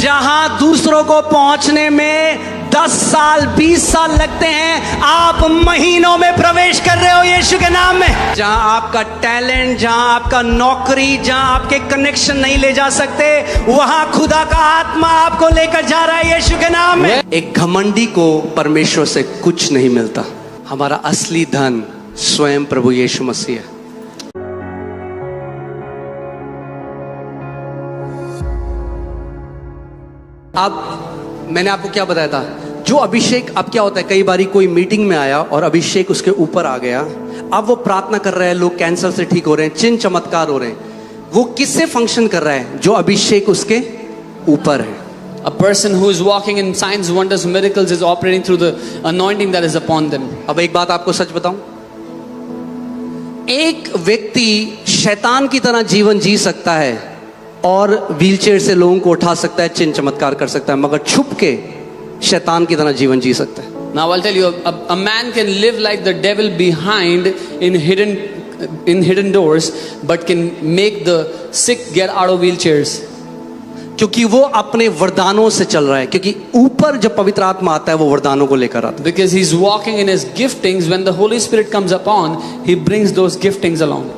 जहां दूसरों को पहुंचने में 10 साल 20 साल लगते हैं, आप महीनों में प्रवेश कर रहे हो यीशु के नाम में। जहां आपका टैलेंट, जहां आपका नौकरी, जहां आपके कनेक्शन नहीं ले जा सकते, वहां खुदा का आत्मा आपको लेकर जा रहा है यीशु के नाम में। एक घमंडी को परमेश्वर से कुछ नहीं मिलता। हमारा असली धन स्वयं प्रभु यीशु मसीह है। अब मैंने आपको क्या बताया था, जो अभिषेक, अब क्या होता है, कई बारी कोई मीटिंग में आया और अभिषेक उसके ऊपर आ गया, अब वो प्रार्थना कर रहे हैं, लोग कैंसर से ठीक हो रहे हैं, चिन्ह चमत्कार हो रहे हैं, वो किससे फंक्शन कर रहा है? जो अभिषेक उसके ऊपर है। A person who is walking in signs, wonders, miracles is operating through the anointing that is upon them. अब एक बात आपको सच बताऊं, एक व्यक्ति शैतान की तरह जीवन जी सकता है और व्हीलचेयर से लोगों को उठा सकता है, चिन्ह चमत्कार कर सकता है, मगर छुप के शैतान की तरह जीवन जी सकता है। Now I'll tell you, a man can live like the devil behind in hidden doors, but can make the sick get out of wheelchairs. क्योंकि वो अपने वरदानों से चल रहा है, क्योंकि ऊपर जब पवित्र आत्मा आता है वो वरदानों को लेकर आता है। Because he's walking in his giftings. When the Holy Spirit comes upon, he brings those giftings along.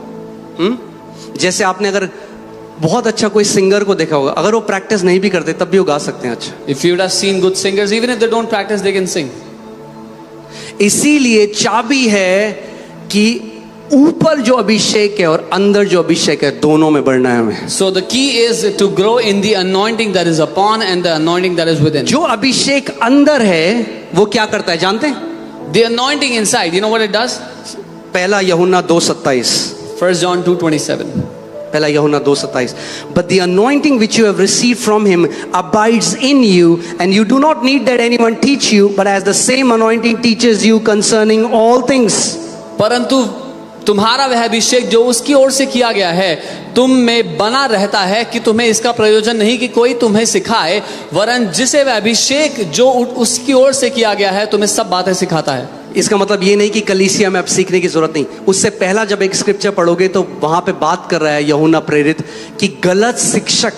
जैसे आपने अगर बहुत अच्छा कोई सिंगर को देखा होगा, अगर वो प्रैक्टिस नहीं भी करते तब भी वो गा सकते हैं अच्छा। If you would have seen good singers, even if they don't practice, they can sing. इसीलिए चाबी है कि ऊपर जो अभिषेक है और अंदर जो अभिषेक है, दोनों में बढ़ना है हमें। So the key is to grow in the anointing that is upon and the anointing that is within. जो अभिषेक अंदर है वो क्या करता है जानते हैं? The anointing inside, you know what it does? पहला यूहन्ना 2:27। 1 John 2:27. पहला यूहन्ना 2:27। But the anointing which you have received from him abides in you, and you do not need that anyone teach you, but as the same anointing teaches you concerning all things. परंतु तुम्हारा वह अभिषेक जो उसकी ओर से किया गया है तुम में बना रहता है कि तुम्हें इसका प्रयोजन नहीं कि कोई तुम्हें सिखाए, वरन जिसे वह अभिषेक जो उसकी ओर से किया गया है तुम्हें सब बातें सिखाता है। इसका मतलब ये नहीं कि कलीसिया में अब सीखने की जरूरत नहीं। उससे पहला जब एक स्क्रिप्चर पढ़ोगे तो वहां पे बात कर रहा है यूहन्ना प्रेरित कि गलत शिक्षक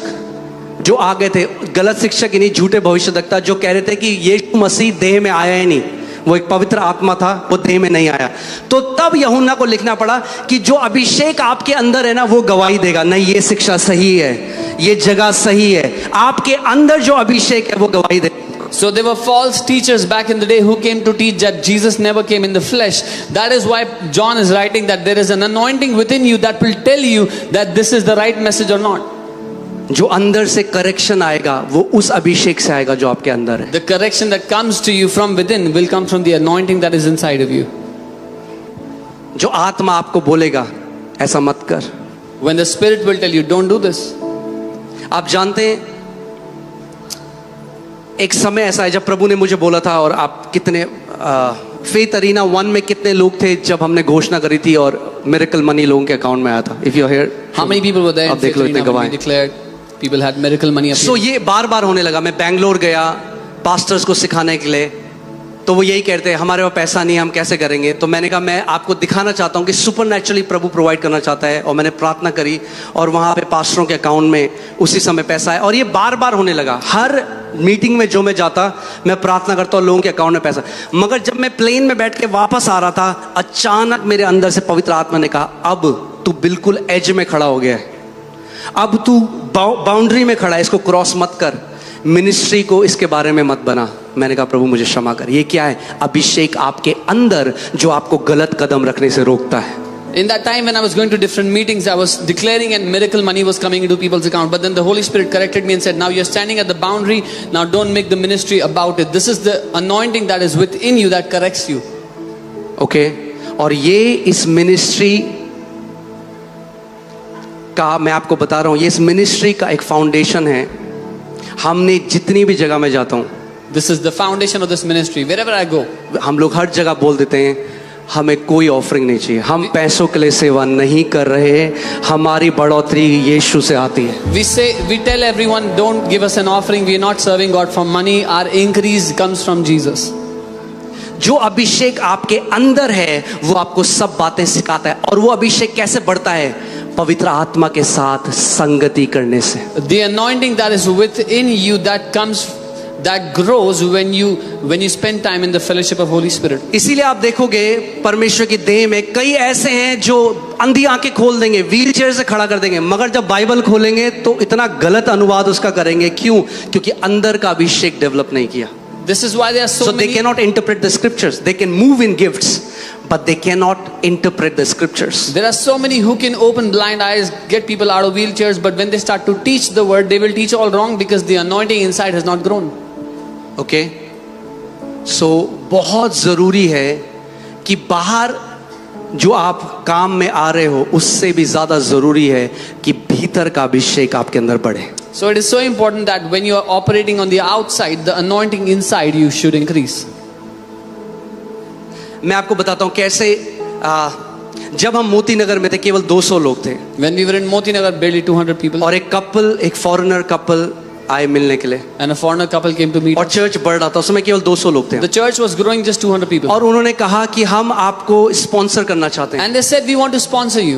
जो आ गए थे, गलत शिक्षक यानी झूठे भविष्यद्वक्ता जो कह रहे थे कि यीशु मसीह देह में आया ही नहीं, वो एक पवित्र आत्मा था, वो देह में नहीं आया। तो तब यूहन्ना को लिखना पड़ा कि जो अभिषेक आपके अंदर है ना, वो गवाही देगा, नहीं ये शिक्षा सही है, ये जगह सही है। आपके अंदर जो अभिषेक है वो गवाही देगा। So there were false teachers back in the day who came to teach that Jesus never came in the flesh. That is why John is writing that there is an anointing within you that will tell you that this is the right message or not. जो अंदर से correction आएगा वो उस अभिषेक से आएगा जो आपके अंदर है। The correction that comes to you from within will come from the anointing that is inside of you. जो आत्मा आपको बोलेगा ऐसा मत कर, When the Spirit will tell you don't do this. आप जानते हैं एक समय ऐसा है जब प्रभु ने मुझे बोला था, और आप कितने फेथ अरीना 1 में कितने लोग थे जब हमने घोषणा करी थी और मिरेकल मनी लोगों के अकाउंट में आया था। If you are here, How many people were there? आप देख लो इतने गवाह। Declared people had miracle money appear. So ये बार बार होने लगा। मैं बैंगलोर गया पास्टर्स को सिखाने के लिए, तो वो यही कहते हैं हमारे पास पैसा नहीं है, हम कैसे करेंगे। तो मैंने कहा मैं आपको दिखाना चाहता हूँ कि सुपरनैचुरली प्रभु प्रोवाइड करना चाहता है, और मैंने प्रार्थना करी और वहाँ पे पास्टरों के अकाउंट में उसी समय पैसा है। और ये बार बार होने लगा। हर मीटिंग में जो मैं जाता मैं प्रार्थना करता हूँ लोगों के अकाउंट में पैसा। मगर जब मैं प्लेन में बैठ के वापस आ रहा था, अचानक मेरे अंदर से पवित्र आत्मा ने कहा अब तू बिल्कुल एज में खड़ा हो गया है, अब तू बाउंड्री में खड़ा है, इसको क्रॉस मत कर, मिनिस्ट्री को इसके बारे में मत बना। मैंने कहा प्रभु मुझे क्षमा कर। ये क्या है? अभिषेक आपके अंदर जो आपको गलत कदम रखने से रोकता है। In that time when I was going to different meetings, I was declaring and miracle money was coming into people's account. But then the Holy Spirit corrected me and said, now you're standing at the boundary. Now don't make the ministry about it. This is the anointing that is within you that corrects you. Okay? और ये इस ministry का मैं आपको बता रहा हूँ, ये इस मिनिस्ट्री का एक फाउंडेशन है। हमने जितनी भी जगह में जाता हूँ, This is the foundation of this ministry. Wherever I go, हम लोग हर जगह बोल देते हैं हमें कोई ऑफरिंग नहीं चाहिए, हम पैसों के लिए सेवा नहीं कर रहे, हमारी बढ़ोतरी यीशु से आती है। we tell everyone, don't give us an offering. We are not serving God for money. Our increase comes from Jesus. जो अभिषेक आपके अंदर है वो आपको सब बातें सिखाता है। और वो अभिषेक कैसे बढ़ता है? पवित्र आत्मा के साथ संगति करने से। The anointing that is within you, that grows when you spend time in the fellowship of Holy Spirit. इसीलिए आप देखोगे परमेश्वर की देह में कई ऐसे हैं जो अंधी आंखें खोल देंगे, व्हील चेयर से खड़ा कर देंगे, मगर जब बाइबल खोलेंगे तो इतना गलत अनुवाद उसका करेंगे। क्यों? क्योंकि अंदर का अभिषेक डेवलप नहीं किया। This is why there are so So they many. cannot interpret the scriptures. They can move in gifts, but they cannot interpret the scriptures. There are so many who can open blind eyes, get people out of wheelchairs, but when they start to teach the word, they will teach all wrong because the anointing inside has not grown. Okay? So बहुत जरूरी है कि बाहर जो आप काम में आ रहे हो उससे भी ज्यादा जरूरी है कि भीतर का अभिषेक आपके अंदर बढ़े। So it is so important that when you are operating on the outside, the anointing inside you should increase. मैं आपको बताता हूं कैसे जब हम मोती नगर में थे केवल 200 लोग थे When we were in Moti Nagar, barely 200 people, और एक कपल, एक फॉरेनर कपल आए मिलने के लिए and a foreigner couple came to meet और us. चर्च बढ़ रहा था। उस समय केवल 200 लोग थे The church was growing just 200 people. और उन्होंने कहा कि हम आपको स्पॉन्सर करना चाहते हैं, And they said, we want to sponsor you.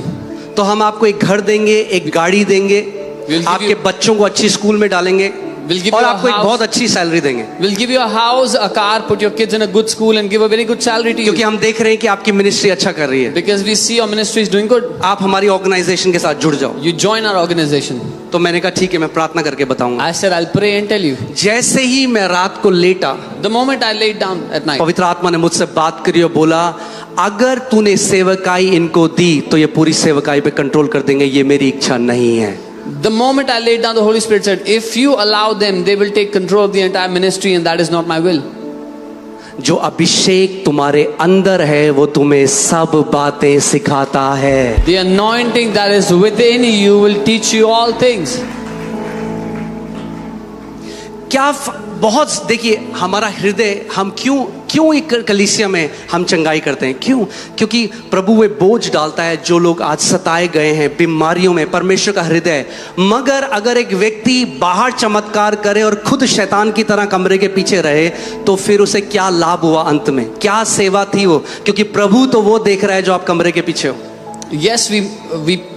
तो हम आपको एक घर देंगे, एक गाड़ी देंगे, We'll give आपके you- बच्चों को अच्छी स्कूल में डालेंगे We'll give और you a आपको एक house. बहुत अच्छी सैलरी देंगे, We'll give you a house, a car, put your kids in a good school and give a very good salary to क्योंकि you. हम देख रहे हैं कि आपकी मिनिस्ट्री अच्छा कर रही है, Because we see your ministry is doing good. आप हमारी ऑर्गेनाइजेशन के साथ जुड़ जाओ। You join our organization. तो मैंने कहा ठीक है, मैं प्रार्थना करके बताऊंगा। I said, I'll pray and tell you. जैसे ही मैं रात को लेटा, The moment I laid down at night, पवित्र आत्मा ने मुझसे बात करी और बोला, अगर तूने सेवकाई इनको दी तो ये पूरी सेवकाई पे कंट्रोल कर देंगे, ये मेरी इच्छा नहीं है। the moment I laid down, the Holy Spirit said, if you allow them, they will take control of the entire ministry and that is not my will. जो अभिषेक तुम्हारे अंदर है वो तुम्हें सब बातें सिखाता है। The anointing that is within you will teach you all things. क्या बहुत देखिए हमारा हृदय, हम क्यों एक कलीसिया में हम चंगाई करते हैं? क्यों? क्योंकि प्रभु वे बोझ डालता है जो लोग आज सताए गए हैं बीमारियों में, परमेश्वर का हृदय। मगर अगर एक व्यक्ति बाहर चमत्कार करे और खुद शैतान की तरह कमरे के पीछे रहे तो फिर उसे क्या लाभ हुआ? अंत में क्या सेवा थी वो? क्योंकि प्रभु तो वो देख रहा है जो आप कमरे के पीछे हो। Yes, we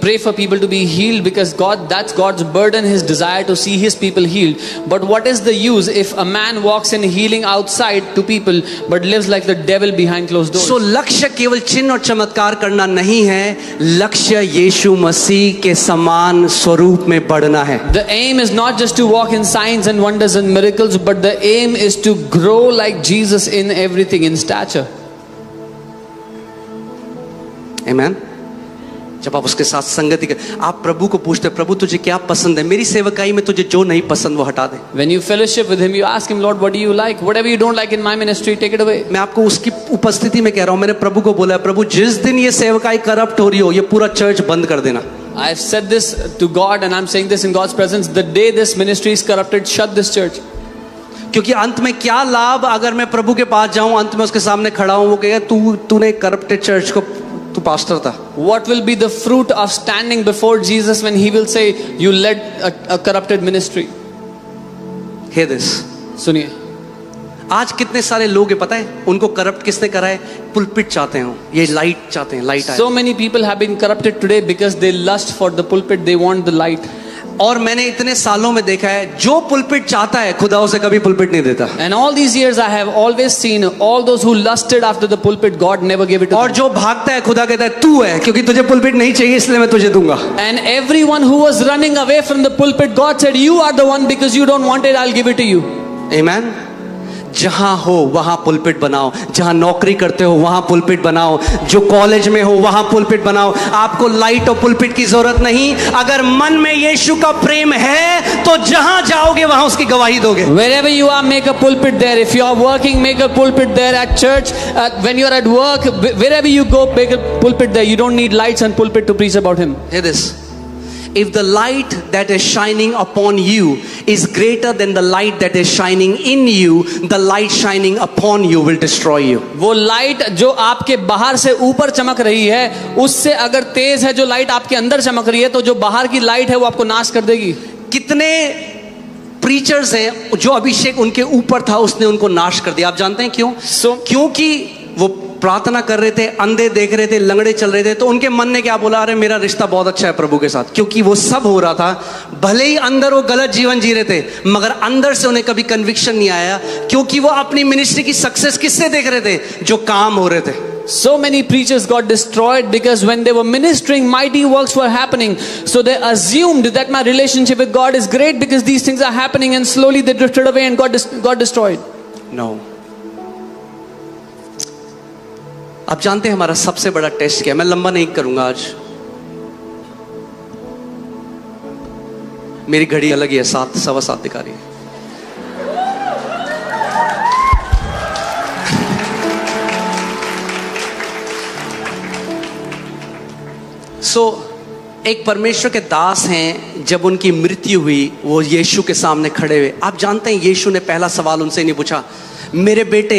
pray for people to be healed because that's God's burden, His desire to see His people healed. But what is the use if a man walks in healing outside to people but lives like the devil behind closed doors? So लक्ष्य केवल चिन्ह और चमत्कार करना नहीं है, लक्ष्य यीशु मसीह के समान स्वरूप में बढ़ना है। The aim is not just to walk in signs and wonders and miracles, but the aim is to grow like Jesus in everything, in stature. Amen. जब आप उसके साथ संगति कर, आप प्रभु को पूछते, प्रभु तुझे क्या पसंद है? मेरी सेवकाई में तुझे जो नहीं पसंद वो हटा दे। When you fellowship with Him, you ask Him, Lord, what do you like? Whatever you don't like in my ministry, take it away. मैं आपको उसकी उपस्थिति में कह रहा हूं, मैंने प्रभु को बोला, प्रभु जिस दिन ये सेवकाई करप्ट हो रही हो, ये पूरा चर्च बंद कर देना। I've said this to God and I'm saying this in God's presence. The day this ministry is corrupted, shut this church. क्योंकि अंत में क्या लाभ अगर मैं प्रभु के पास जाऊं, अंत में उसके सामने खड़ा हूं, वो कहेगा तूने करप्टेड चर्च को, तू पास्टर था। What will be the fruit of standing before Jesus when He will say, you led a corrupted ministry? Hear this. सुनिए, आज कितने सारे लोग हैं पता है, उनको करप्ट किसने करा है? पुलपिट चाहते हैं, ये लाइट चाहते हैं, लाइट आए। so many people have been corrupted today because they lust for the pulpit, they want the light. और मैंने इतने सालों में देखा है, जो पुलपिट चाहता है खुदा उसे कभी पुलपिट नहीं देता। And all these years I have always seen all those who lusted after the pulpit, God never gave it to और them. जो भागता है खुदा कहता है तू है, क्योंकि तुझे पुलपिट नहीं चाहिए इसलिए मैं तुझे दूंगा। And everyone who was running away from the pulpit, God said, you are the one, because you don't want it, I'll give it to you. Amen. जहां हो वहां पुलपिट बनाओ, जहां नौकरी करते हो वहां पुलपिट बनाओ, जो कॉलेज में हो वहां पुलपिट बनाओ। आपको लाइट और पुलपिट की जरूरत नहीं, अगर मन में यीशु का प्रेम है तो जहां जाओगे वहां उसकी गवाही दोगे। Wherever you are, make a pulpit there. If you are working, make a pulpit there. At church, when you are at work, wherever you go, make a pulpit there. You don't need lights and pulpit to preach about Him. Hear this. If the light that is shining upon you is greater than the light that is shining in you, the light shining upon you will destroy you. वो light जो आपके बाहर से ऊपर चमक रही है, उससे अगर तेज है जो लाइट आपके अंदर चमक रही है, तो जो बाहर की लाइट है वो आपको नाश कर देगी। कितने प्रीचर्स हैं जो अभिषेक उनके ऊपर था उसने उनको नाश कर दिया। आप जानते हैं क्यों? So- क्योंकि वो प्रार्थना कर रहे थे, अंधे देख रहे थे, लंगड़े चल रहे थे, तो उनके मन ने क्या बोला, अरे मेरा रिश्ता बहुत अच्छा है प्रभु के साथ, क्योंकि वो सब हो रहा था। भले ही अंदर वो गलत जीवन जी रहे थे, मगर अंदर से उन्हें कभी कन्विक्शन नहीं आया, क्योंकि वो अपनी मिनिस्ट्री की सक्सेस किससे देख रहे थे, जो काम हो रहे थे। So many preachers got destroyed because when they were ministering, mighty works were happening. So they assumed that my relationship with God is great because these things are happening, and slowly they drifted away and got destroyed. No. आप जानते हैं हमारा सबसे बड़ा test क्या है? मैं लंबा नहीं करूंगा आज, मेरी घड़ी अलग ही है, 7 सवा 7 दिखा रही है। एक परमेश्वर के दास हैं, जब उनकी मृत्यु हुई, वो यीशु के सामने खड़े हुए। आप जानते हैं यीशु ने पहला सवाल उनसे नहीं पूछा, मेरे बेटे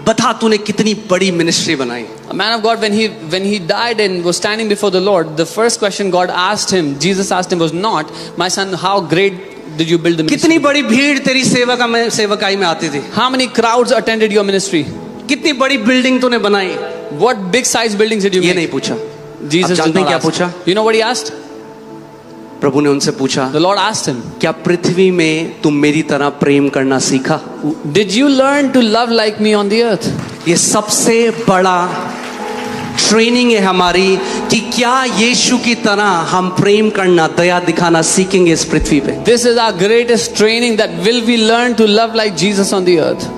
बता तूने कितनी बड़ी मिनिस्ट्री बनाई। A man of God, when he died and was standing before the Lord, the first question God asked him, Jesus asked him, was not, my son, how great did you build the ministry? कितनी बड़ी भीड़ तेरी सेवकाई में आती थी? How many crowds attended your ministry? कितनी बड़ी बिल्डिंग तूने बनाई? What big size buildings did you ये make? नहीं पूछा। Jesus did जानते हैं not क्या ask. पूछा? You know what he asked? प्रभु ने उनसे पूछा, The Lord asked him, क्या पृथ्वी में तुम मेरी तरह प्रेम करना सीखा? did you learn to love like me on the earth? ये सबसे बड़ा ट्रेनिंग है हमारी कि क्या यीशु की तरह हम प्रेम करना, दया दिखाना सीखेंगे इस पृथ्वी पे। This is our greatest training, that will we learn to love like Jesus on the earth?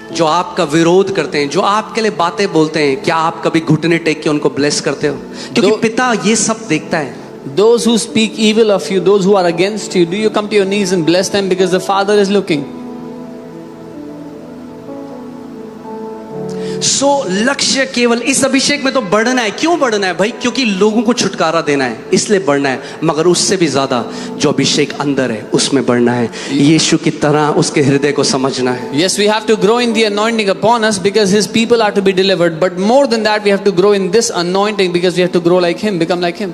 जो आपका विरोध करते हैं, जो आपके लिए बातें बोलते हैं, क्या आप कभी घुटने टेक के उनको ब्लेस करते हो? क्योंकि पिता ये सब देखता है। Those who speak evil of you, those who are against you, do you come to your knees and bless them because the Father is looking? लक्ष्य केवल इस अभिषेक में तो बढ़ना है। क्यों बढ़ना है भाई? क्योंकि लोगों को छुटकारा देना है, इसलिए बढ़ना है। मगर उससे भी ज्यादा जो अभिषेक अंदर है उसमें बढ़ना है, यीशु की तरह उसके हृदय को समझना है। Yes, we have to grow in the anointing upon us because His people are to be delivered. But more than that, we have to grow in this anointing because we have to grow like Him, become like Him.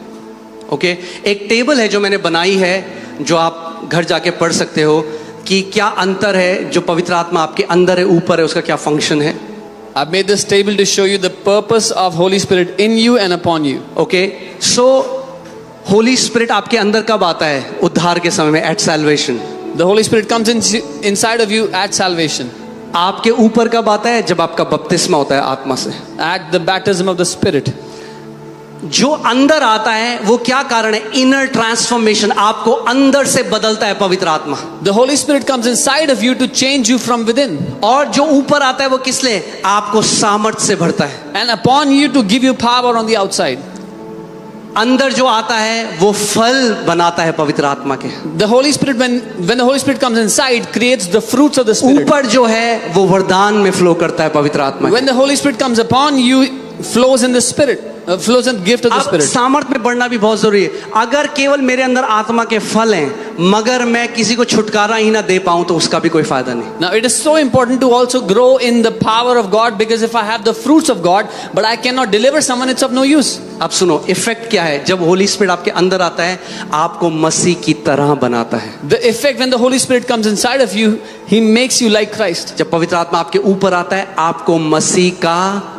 Okay, एक table है जो मैंने बनाई है, जो आप घर जाके पढ़ सकते हो कि क्या अंतर है जो पवित्र आत्मा आपके अंदर है, ऊपर है, उसका क्या फंक्शन है। I've made this table to show you the purpose of Holy Spirit in you and upon you. Okay, so Holy Spirit आपके अंदर कब आता है? उद्धार के समय में, at salvation. The Holy Spirit comes inside of you at salvation. आपके ऊपर कब आता है? जब आपका बपतिस्मा होता है आत्मा से, At the baptism of the Spirit. जो अंदर आता है वो क्या कारण है? इनर ट्रांसफॉर्मेशन, आपको अंदर से बदलता है पवित्र आत्मा। The Holy Spirit comes inside of you to change you from within. और जो ऊपर आता है वो किस लिए? आपको सामर्थ्य से भरता है। And upon you to give you power on the outside. अंदर जो आता है वो फल बनाता है पवित्र आत्मा के। The Holy Spirit, when the Holy Spirit comes inside, creates the fruits of the Spirit. ऊपर जो है वो वरदान में फ्लो करता है पवित्र आत्मा। When the Holy Spirit comes upon you, flows in the Spirit, flows in the gift of the अब Spirit. सामर्थ में बढ़ना भी बहुत जरूरी है। अगर केवल मेरे अंदर आत्मा के फल हैं, मगर मैं किसी को छुटकारा ही ना दे पाऊं, तो उसका भी कोई फायदा नहीं। Now it is so important to also grow in the power of God, because if I have the fruits of God but I cannot deliver someone, it's of no use. अब सुनो, इफेक्ट क्या है जब Holi Spirit आपके अंदर आता है? आपको मसीह की तरह बनाता है। The effect when the Holy Spirit comes inside of you, He makes you like Christ. जब पवित्र आत्मा आपके ऊपर आता है, आपको मसीह का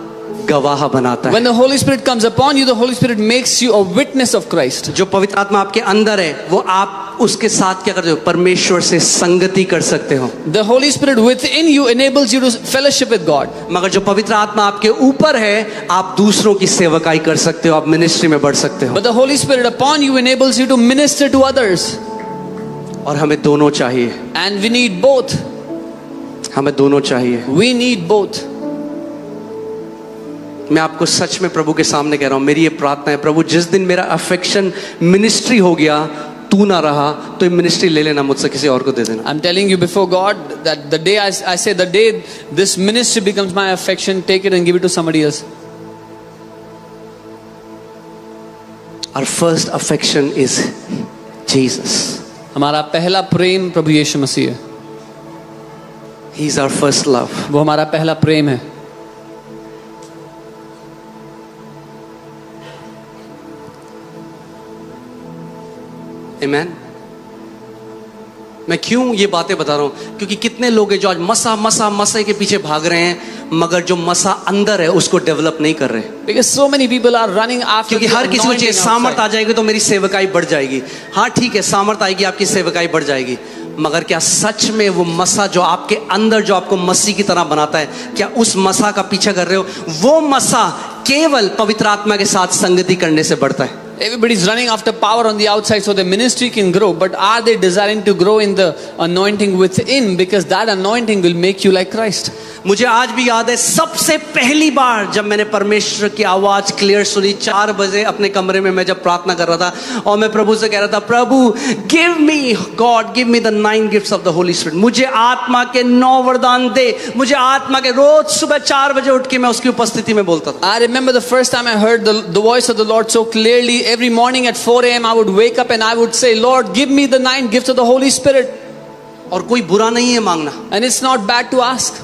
गवाह बनाता है। When the Holy Spirit comes upon you, the Holy Spirit makes you a witness of Christ. जो पवित्र आत्मा आपके अंदर है, वो आप उसके साथ क्या करते हो? परमेश्वर से संगति कर सकते हो। The Holy Spirit within you enables you to fellowship with God. मगर जो पवित्र आत्मा आपके ऊपर है, आप दूसरों की सेवकाई कर सकते हो, आप मिनिस्ट्री में बढ़ सकते हो। But the Holy Spirit upon you enables you to minister to others. और हमें दोनों चाहिए। And we need both. हमें दोनों चाहिए। We need both. मैं आपको सच में प्रभु के सामने कह रहा हूं, मेरी ये प्रार्थना है, प्रभु जिस दिन मेरा अफेक्शन मिनिस्ट्री हो गया, तू ना रहा, तो ये मिनिस्ट्री ले लेना मुझसे, किसी और को दे देना। I'm telling you before God that the day I say the day this ministry becomes my affection, take it and give it to somebody else. Our first affection is Jesus. हमारा पहला प्रेम प्रभु यीशु मसीह है। He is our first love. वो हमारा पहला प्रेम है। Amen. मैं क्यों ये बातें बता रहा हूँ? क्योंकि कितने लोग हैं जो आज मसा के पीछे भाग रहे हैं, मगर जो मसा अंदर है उसको डेवलप नहीं कर रहे। Because so many people are running after क्योंकि the हर किसी को चाहिए anointing सामर्थ आ outside. जाएगी तो मेरी सेवकाई बढ़ जाएगी। हाँ ठीक है, सामर्थ आएगी आपकी सेवकाई बढ़ जाएगी, मगर क्या सच में वो मसा जो आपके अंदर जो आपको मसीह की तरह बनाता है, क्या उस मसा का पीछा कर रहे हो? वो मसा केवल पवित्र आत्मा के साथ संगति करने से बढ़ता है। Everybody is running after power on the outside so the ministry can grow, but are they desiring to grow in the anointing within? Because that anointing will make you like Christ. मुझे आज भी याद है सबसे पहली बार जब मैंने परमेश्वर की आवाज क्लियर सुनी, 4 बजे अपने कमरे में मैं जब प्रार्थना कर रहा था और मैं प्रभु से कह रहा था, प्रभु give me God, give me the 9 gifts of the Holy Spirit, मुझे आत्मा के 9 वरदान दे, मुझे आत्मा के। रोज सुबह 4 बजे उठ के मैं उसकी उपस्थिति में बोलता था। I remember the first time I heard the voice of the Lord so clearly. Every morning at 4 a.m. I would wake up and I would say, Lord, give me the 9 gifts of the Holy Spirit. और कोई बुरा नहीं है मांगना, And it's not bad to ask.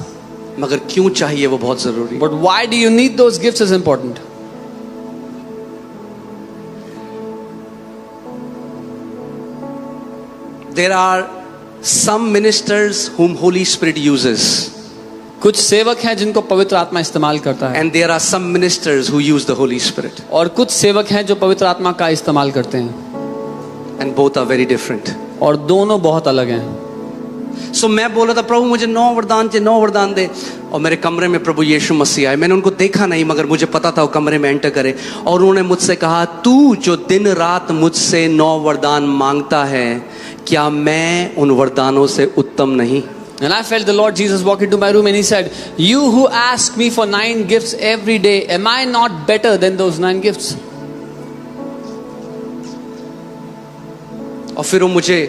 मगर क्यों चाहिए वो बहुत जरूरी है। But why do you need those gifts is important. There are some ministers whom Holy Spirit uses, कुछ सेवक हैं जिनको पवित्र आत्मा इस्तेमाल करता है, and there are some ministers who use the Holy Spirit, और कुछ सेवक हैं जो पवित्र आत्मा का इस्तेमाल करते हैं, and both are very different. और दोनों बहुत अलग हैं. So मैं बोला था, प्रभु मुझे 9 वरदान चाहिए, 9 वरदान दे। और मेरे कमरे में प्रभु यीशु मसीह आए। मैंने उनको देखा नहीं, मगर मुझे पता था वो कमरे में एंटर करे, और उन्होंने मुझसे कहा, तू जो दिन रात मुझसे 9 वरदान मांगता है, क्या मैं उन वरदानों से उत्तम नहीं? And I felt the Lord Jesus walk into my room and he said, you who ask me for 9 gifts every day, am I not better than those 9 gifts? और फिर वो मुझे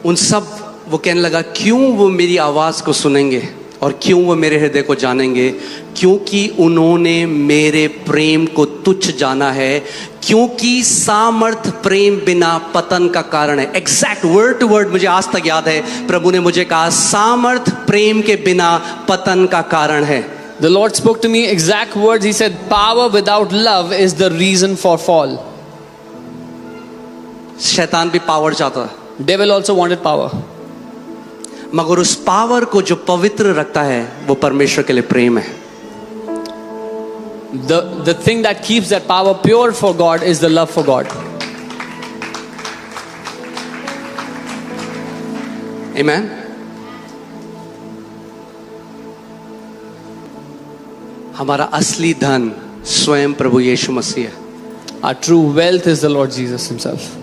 उन सब, वो कहने लगा, क्यों वो मेरी आवाज को सुनेंगे और क्यों वो मेरे हृदय को जानेंगे? क्योंकि उन्होंने मेरे प्रेम को तुच्छ जाना है, क्योंकि सामर्थ प्रेम बिना पतन का कारण है। एग्जैक्ट वर्ड टू वर्ड मुझे आज तक याद है, प्रभु ने मुझे कहा, सामर्थ प्रेम के बिना पतन का कारण है। The Lord spoke to me exact words. He said, power without love is the reason for fall. शैतान भी पावर चाहता है, Devil also wanted power. मगर उस पावर को जो पवित्र रखता है वो परमेश्वर के लिए प्रेम है। The thing that keeps that power pure for God is the love for God. Amen. हमारा असली धन स्वयं प्रभु यीशु मसीह है। Our true wealth is the Lord Jesus himself.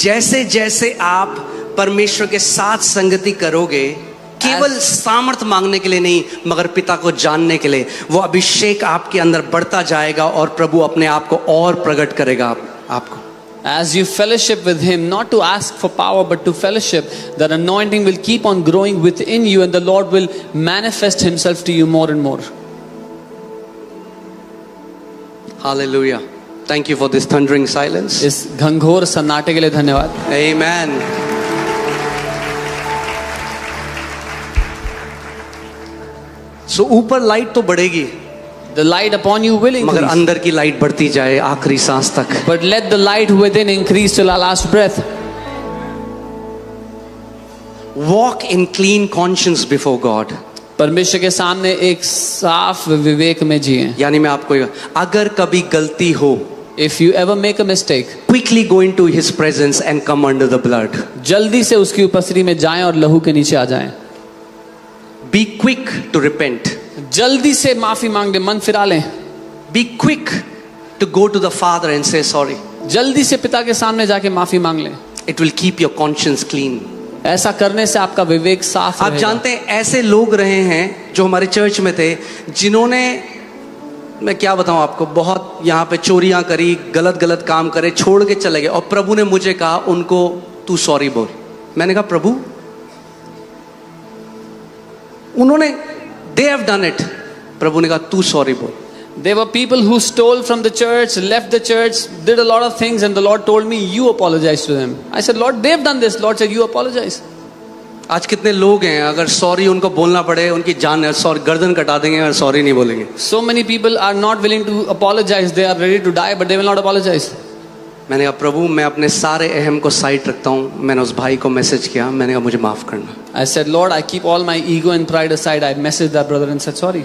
जैसे जैसे आप परमेश्वर के साथ संगति करोगे, केवल सामर्थ मांगने के लिए नहीं, मगर पिता को जानने के लिए, वो अभिषेक आपके अंदर बढ़ता जाएगा और प्रभु अपने आप को और प्रकट करेगा आपको। As you fellowship with him, not to ask for power but to fellowship, that anointing will keep on growing within you and the Lord will manifest himself to you more and more. Hallelujah. Thank you for this thundering silence. इस घंघोर सन्नाटे के लिए धन्यवाद. Amen. So ऊपर light तो बढ़ेगी, The light upon you will मगर increase. अंदर की लाइट बढ़ती जाए आखिरी सांस तक। But let the light within increase till our last breath. Walk in clean conscience before God. परमेश्वर के सामने एक साफ विवेक में जिए. यानी मैं आपको, अगर कभी गलती हो, If you ever make a mistake, quickly go into his presence and come under the blood. जल्दी से उसकी उपस्थिति में जाएं और लहू के नीचे आ जाएं. Be quick to repent. जल्दी से माफी मांग ले, मन फिरा लें. Be quick to go to the Father and say sorry. जल्दी से पिता के सामने जाके माफी मांग लें. It will keep your conscience clean. ऐसा करने से आपका विवेक साफ आप रहेगा. जानते हैं ऐसे लोग रहे हैं जो हमारे चर्च में थे, जिन्होंने, मैं क्या बताऊं आपको, बहुत यहाँ पे चोरियां करी, गलत काम करे, छोड़ के चले गए, और प्रभु ने मुझे कहा उनको तू सॉरी बोल। मैंने कहा प्रभु, उन्होंने they have done it, प्रभु ने कहा तू सॉरी बोल। There were people who stole from the church, left the church, did a lot of things, and the Lord told me, you apologize to them. I said, Lord, they've done this. Lord said, you apologize. आज कितने लोग हैं, अगर sorry उनको बोलना पड़े, उनकी जान है, सॉरी गर्दन कटा देंगे और सॉरी नहीं बोलेंगे। So many people are not willing to apologize. They are ready to die, but they will not apologize. मैंने कहा प्रभु मैं अपने सारे अहम को साइड रखता हूँ। मैंने उस भाई को मैसेज किया, मैंने कहा मुझे माफ करना। I said, Lord, I keep all my ego and pride aside. I messaged that brother and said, sorry.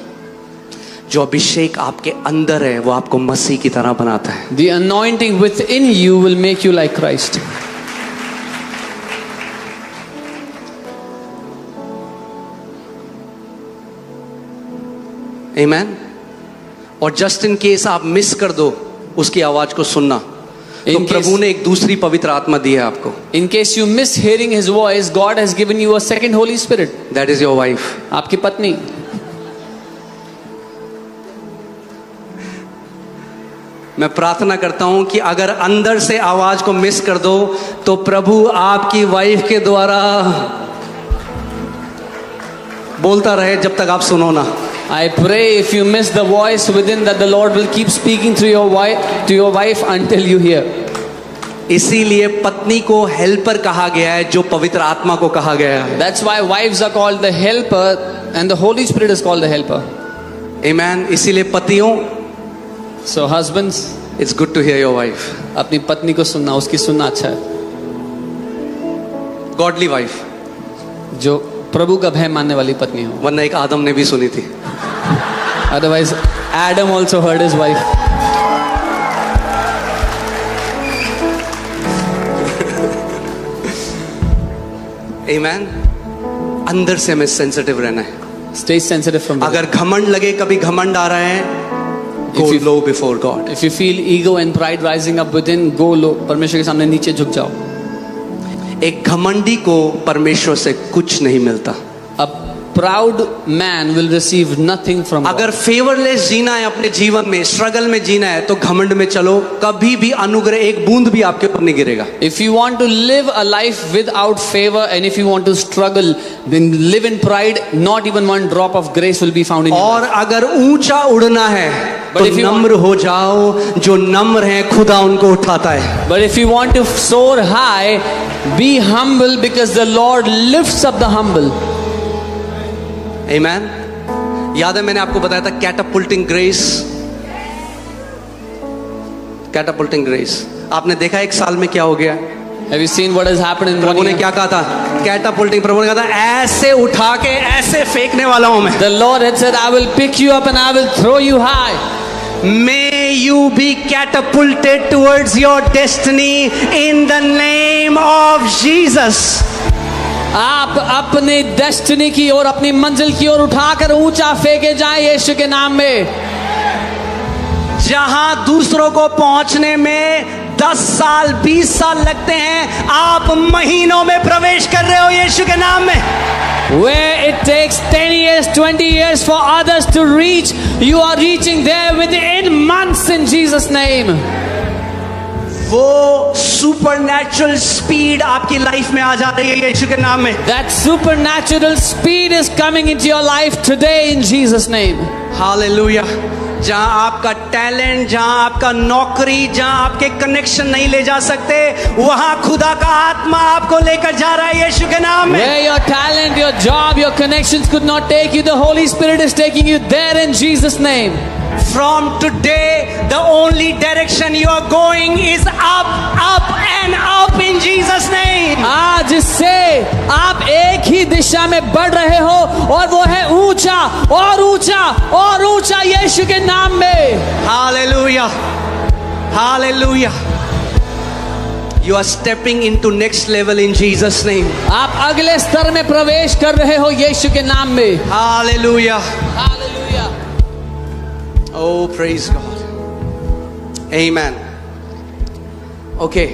जो अभिषेक आपके अंदर है वो आपको मसीह की तरह बनाता है। The anointing within you will make you like Christ. Amen? और जस्ट इन केस आप मिस कर दो उसकी आवाज को सुनना, तो प्रभु ने एक दूसरी पवित्र आत्मा दी है आपको। In case you miss hearing His voice, God has given you a second Holy Spirit. That is your wife. आपकी पत्नी। मैं प्रार्थना करता हूं कि अगर अंदर से आवाज को मिस कर दो तो प्रभु आपकी वाइफ के द्वारा बोलता रहे जब तक आप सुनो ना। I pray if you miss the voice within, that the Lord will keep speaking through your wife until you hear. इसीलिए पत्नी को हेल्पर कहा गया है जो पवित्र आत्मा को कहा गया है। That's why wives are called the helper and the Holy Spirit is called the helper. Amen. इसीलिए पतियों, So husbands, it's good to hear your wife. अपनी पत्नी को सुनना, उसकी सुनना अच्छा है। Godly wife. जो प्रभु का भय मानने वाली पत्नी हो। वरना एक आदम ने भी सुनी थी। Otherwise, Adam also heard his wife. Amen. अंदर से हमें सेंसिटिव रहना है। Stay sensitive from अगर घमंड लगे, कभी घमंड आ रहा है, go low before God. If you feel ego and pride rising up within, go low. परमेश्वर के सामने नीचे झुक जाओ। एक घमंडी को परमेश्वर से कुछ नहीं मिलता। A proud man will receive nothing from God. अगर फेवरलेस जीना है अपने जीवन में, स्ट्रगल में जीना है, तो घमंड में चलो, कभी भी अनुग्रह एक बूंद भी आपके ऊपर नहीं गिरेगा। If you want to live a life without favor and if you want to struggle, then live in pride. Not even one drop of grace will be found in you. और अगर ऊंचा उड़ना है तो नम्र हो जाओ, जो नम्र है खुदा उनको उठाता है। But if you want to soar high, be humble because the Lord lifts up the humble. Amen. याद है मैंने आपको बताया था कैटापुल्टिंग ग्रेस। कैटापुल्टिंग ग्रेस आपने देखा एक साल में क्या हो गया? Have you seen what has happened in one प्रभु ने year? क्या कहा था? कैटापुल्टिंग, प्रभु ने कहा था ऐसे उठा के ऐसे फेंकने वाला हूं मैं। The Lord had said, I will pick you up and I will throw you high. May you be catapulted towards your destiny in the name of Jesus. आप अपने डेस्टिनी की ओर, अपनी मंजिल की ओर उठाकर ऊंचा फेंके जाएं यीशु के नाम में। जहां दूसरों को पहुंचने में 10 साल 20 साल लगते हैं, आप महीनों में प्रवेश कर रहे हो यीशु के नाम में। Where it takes 10 years, 20 years for others to reach, you are reaching there within months in Jesus' name. वो सुपरनैचुरल स्पीड आपकी लाइफ में आ जा रही है यीशु के नाम में। That supernatural speed is coming into your life today in Jesus' name. Hallelujah. जहां आपका टैलेंट, जहां आपका नौकरी, जहां आपके कनेक्शन नहीं ले जा सकते, वहां खुदा का आत्मा आपको लेकर जा रहा है यीशु के नाम में। Where your talent, your job, your connections could not take you, the Holy Spirit is taking you there in Jesus' name. From today, the only direction you are going is up, up and up in Jesus' name. आज से आप एक ही दिशा में बढ़ रहे हो और वो है ऊंचा और ऊंचा और ऊंचा यीशु के नाम में। Hallelujah. Hallelujah. You are stepping into next level in Jesus' name. आप अगले स्तर में प्रवेश कर रहे हो यीशु के नाम में। Hallelujah. Hallelujah. Oh, praise God. Amen. Okay.